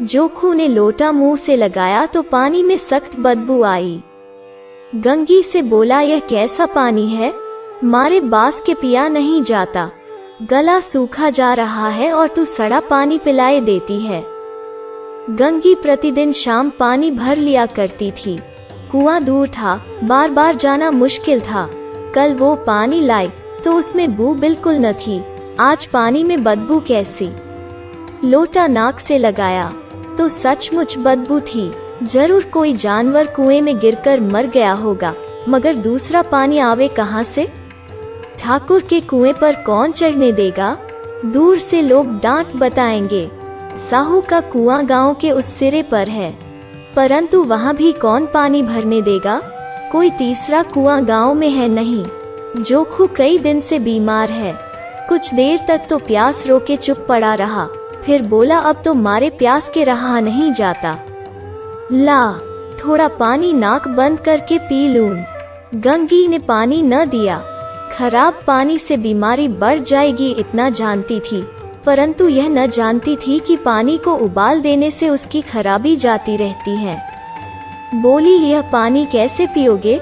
जोखू ने लोटा मुंह से लगाया तो पानी में सख्त बदबू आई। गंगी से बोला, यह कैसा पानी है, मारे बास के पिया नहीं जाता, गला सूखा जा रहा है और तू सड़ा पानी पिलाए देती है। गंगी प्रतिदिन शाम पानी भर लिया करती थी। कुआं दूर था, बार बार जाना मुश्किल था। कल वो पानी लाई तो उसमें बू बिल्कुल न थी। आज पानी में बदबू कैसी? लोटा नाक से लगाया तो सचमुच बदबू थी। जरूर कोई जानवर कुएं में गिरकर मर गया होगा, मगर दूसरा पानी आवे कहां से? ठाकुर के कुएं पर कौन चढ़ने देगा? दूर से लोग डांट बताएंगे। साहू का कुआं गांव के उस सिरे पर है, परंतु वहां भी कौन पानी भरने देगा? कोई तीसरा कुआं गांव में है नहीं। जोखू कई दिन से बीमार है। कुछ देर तक तो प्यास रोके चुप पड़ा रहा, फिर बोला, अब तो मारे प्यास के रहा नहीं जाता, ला थोड़ा पानी नाक बंद करके पी लूं। गंगी ने पानी न दिया। खराब पानी से बीमारी बढ़ जाएगी इतना जानती थी, परंतु यह न जानती थी कि पानी को उबाल देने से उसकी खराबी जाती रहती है। बोली, यह पानी कैसे पियोगे?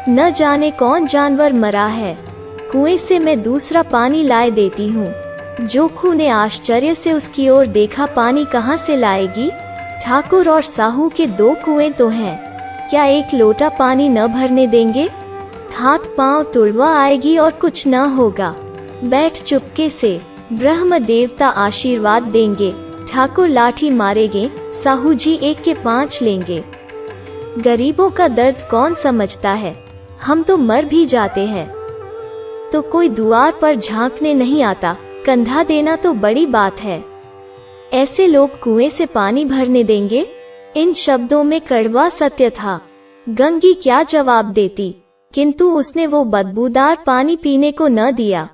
न जाने कौन जानवर मरा है, कुएं से मैं दूसरा पानी लाए देती हूँ। जोखू ने आश्चर्य से उसकी ओर देखा, पानी कहाँ से लाएगी? ठाकुर और साहू के 2 कुएं तो हैं, क्या एक लोटा पानी न भरने देंगे? हाथ पांव तुड़वा आएगी और कुछ न होगा। बैठ चुपके से, ब्रह्म देवता आशीर्वाद देंगे। ठाकुर लाठी मारेंगे, साहू जी 1 के 5 लेंगे। गरीबों का दर्द कौन समझता है, हम तो मर भी जाते हैं। तो कोई द्वार पर झांकने नहीं आता, कंधा देना तो बड़ी बात है। ऐसे लोग कुएं से पानी भरने देंगे? इन शब्दों में कड़वा सत्य था। गंगी क्या जवाब देती, किंतु उसने वो बदबूदार पानी पीने को न दिया।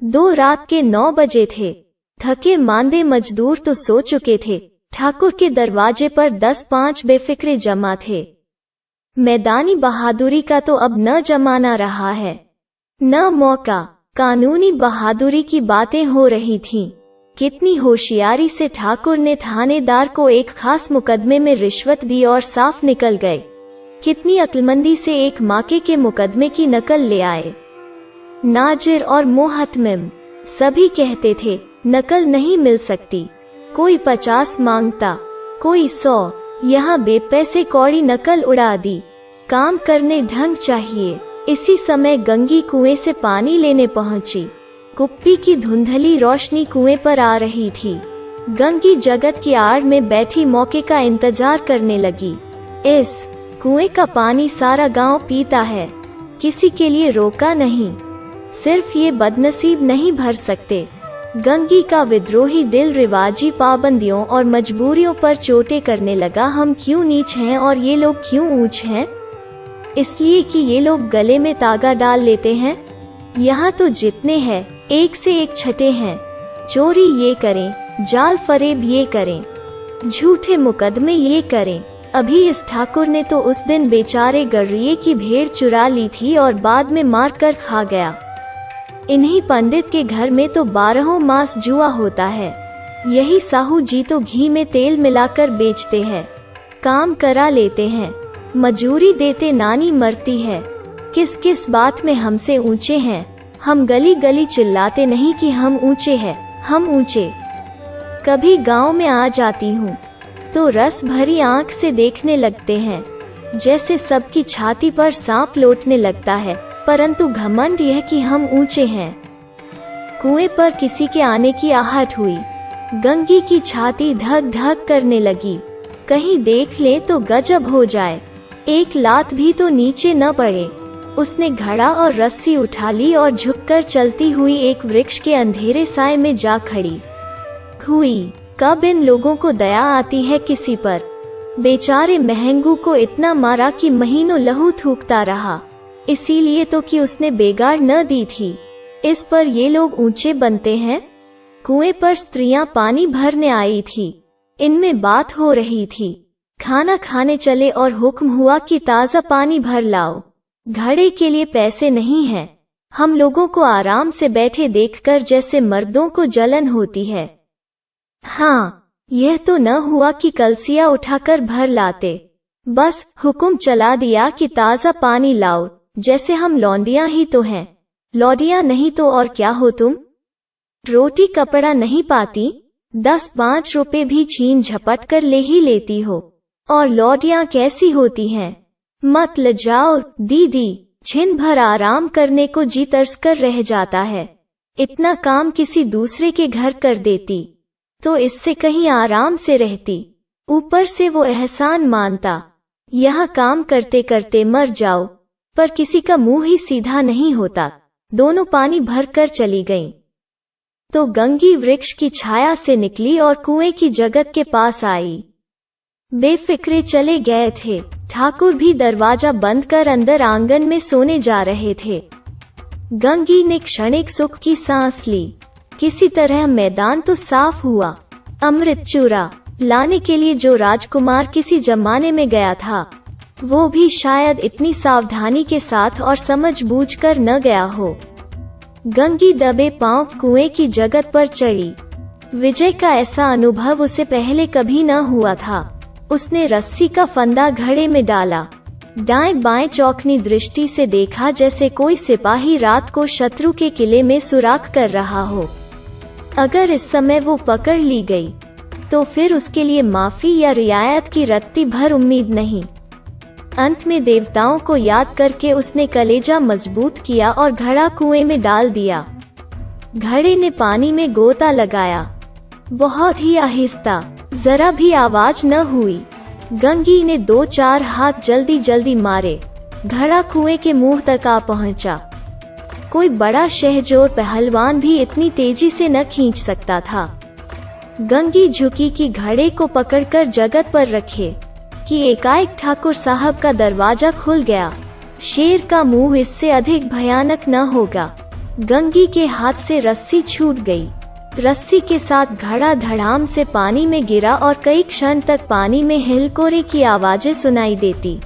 2 रात के 9 बजे थे। थके मांदे मजदूर तो सो चुके थे। ठाकुर के दरवाजे पर 10-5 बेफिक्रे जमा थे। मैदानी बहादुरी का तो अब न जमाना रहा है, न मौका। कानूनी बहादुरी की बातें हो रही थीं। कितनी होशियारी से ठाकुर ने थानेदार को एक खास मुकदमे में रिश्वत दी और साफ निकल गए। कितनी अक्लमंदी से एक माके के मुकदमे की नकल ले आए। नाजिर और मोहतमिम सभी कहते थे नकल नहीं मिल सकती। कोई 50 मांगता, कोई 100। यहाँ बेपैसे कौड़ी नकल उड़ा दी। काम करने ढंग चाहिए। इसी समय गंगी कुएं से पानी लेने पहुंची। कुप्पी की धुंधली रोशनी कुएं पर आ रही थी। गंगी जगत की आड़ में बैठी मौके का इंतजार करने लगी। इस कुएं का पानी सारा गांव पीता है, किसी के लिए रोका नहीं। सिर्फ ये बदनसीब नहीं भर सकते। गंगी का विद्रोही दिल रिवाजी पाबंदियों और मजबूरियों पर चोटें करने लगा। हम क्यों नीच हैं और ये लोग क्यों ऊंच हैं? इसलिए कि ये लोग गले में तागा डाल लेते हैं। यहाँ तो जितने हैं एक से एक छठे हैं। चोरी ये करें, जाल फरेब ये करें, झूठे मुकदमे ये करें। अभी इस ठाकुर ने तो उस दिन बेचारे गर्रिये की भेड़ चुरा ली थी और बाद में मार कर खा गया। इन्हीं पंडित के घर में तो 12 मास जुआ होता है। यही साहू जी तो घी में तेल मिलाकर बेचते हैं। काम करा लेते हैं, मजूरी देते नानी मरती है। किस किस बात में हमसे ऊंचे हैं। हम गली गली चिल्लाते नहीं कि हम ऊंचे हैं, हम ऊंचे। कभी गांव में आ जाती हूँ तो रस भरी आंख से देखने लगते हैं, जैसे सबकी छाती पर सांप लौटने लगता है, परंतु घमंड यह कि हम ऊंचे हैं। कुएं पर किसी के आने की आहट हुई। गंगी की छाती धक धक करने लगी। कहीं देख ले तो गजब हो जाए, एक लात भी तो नीचे न पड़े। उसने घड़ा और रस्सी उठा ली और झुककर चलती हुई एक वृक्ष के अंधेरे साए में जा खड़ी हुई। कब इन लोगों को दया आती है किसी पर। बेचारे महंगू को इतना मारा कि महीनों लहू थूकता रहा, इसीलिए तो कि उसने बेगार न दी थी। इस पर ये लोग ऊंचे बनते हैं। कुएं पर स्त्रियां पानी भरने आई थी। इनमें बात हो रही थी। खाना खाने चले और हुक्म हुआ कि ताज़ा पानी भर लाओ। घड़े के लिए पैसे नहीं हैं। हम लोगों को आराम से बैठे देखकर जैसे मर्दों को जलन होती है। हाँ, यह तो न हुआ कि कलसिया उठाकर भर लाते, बस हुक्म चला दिया कि ताज़ा पानी लाओ, जैसे हम लौंडियां ही तो हैं। लौंडियां नहीं तो और क्या हो तुम? रोटी कपड़ा नहीं पाती, 10-5 रुपए भी छीन झपट कर ले ही लेती हो, और लौंडियां कैसी होती हैं? मत लजाओ दीदी, छिन भर आराम करने को जी तरस कर रह जाता है। इतना काम किसी दूसरे के घर कर देती तो इससे कहीं आराम से रहती, ऊपर से वो एहसान मानता। यहाँ काम करते करते मर जाओ, पर किसी का मुंह ही सीधा नहीं होता। दोनों पानी भर कर चली गईं। तो गंगी वृक्ष की छाया से निकली और कुएं की जगत के पास आई। बेफिक्रे चले गए थे। ठाकुर भी दरवाजा बंद कर अंदर आंगन में सोने जा रहे थे। गंगी ने क्षणिक सुख की सांस ली। किसी तरह मैदान तो साफ हुआ। अमृत चूरा लाने के लिए जो राजकुमार किसी जमाने में गया था, वो भी शायद इतनी सावधानी के साथ और समझबूझकर न गया हो। गंगी दबे पांव कुएं की जगत पर चढ़ी। विजय का ऐसा अनुभव उसे पहले कभी न हुआ था। उसने रस्सी का फंदा घड़े में डाला, दाएं बाएं चौकनी दृष्टि से देखा जैसे कोई सिपाही रात को शत्रु के किले में सुराख कर रहा हो। अगर इस समय वो पकड़ ली गई तो फिर उसके लिए माफी या रियायत की रत्ती भर उम्मीद नहीं। अंत में देवताओं को याद करके उसने कलेजा मजबूत किया और घड़ा कुएं में डाल दिया। घड़े ने पानी में गोता लगाया, बहुत ही आहिस्ता, जरा भी आवाज न हुई। गंगी ने 2-4 हाथ जल्दी जल्दी मारे। घड़ा कुएं के मुंह तक आ पहुंचा। कोई बड़ा शहजोर पहलवान भी इतनी तेजी से न खींच सकता था। गंगी झुकी कि घड़े को पकड़कर जगत पर रखे कि एकाएक ठाकुर साहब का दरवाजा खुल गया। शेर का मुंह इससे अधिक भयानक न होगा। गंगी के हाथ से रस्सी छूट गई। रस्सी के साथ घड़ा धड़ाम से पानी में गिरा और कई क्षण तक पानी में हिलकोरे की आवाजें सुनाई देती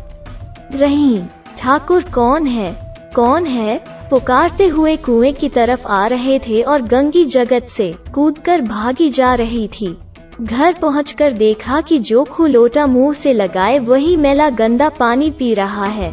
रहीं। ठाकुर कौन है, कौन है? पुकारते हुए कुएं की तरफ आ रहे थे और गंगी जगत से कूदकर भागी जा रही थी। घर पहुंचकर देखा कि जो खू लोटा मुंह से लगाए वही मैला गंदा पानी पी रहा है।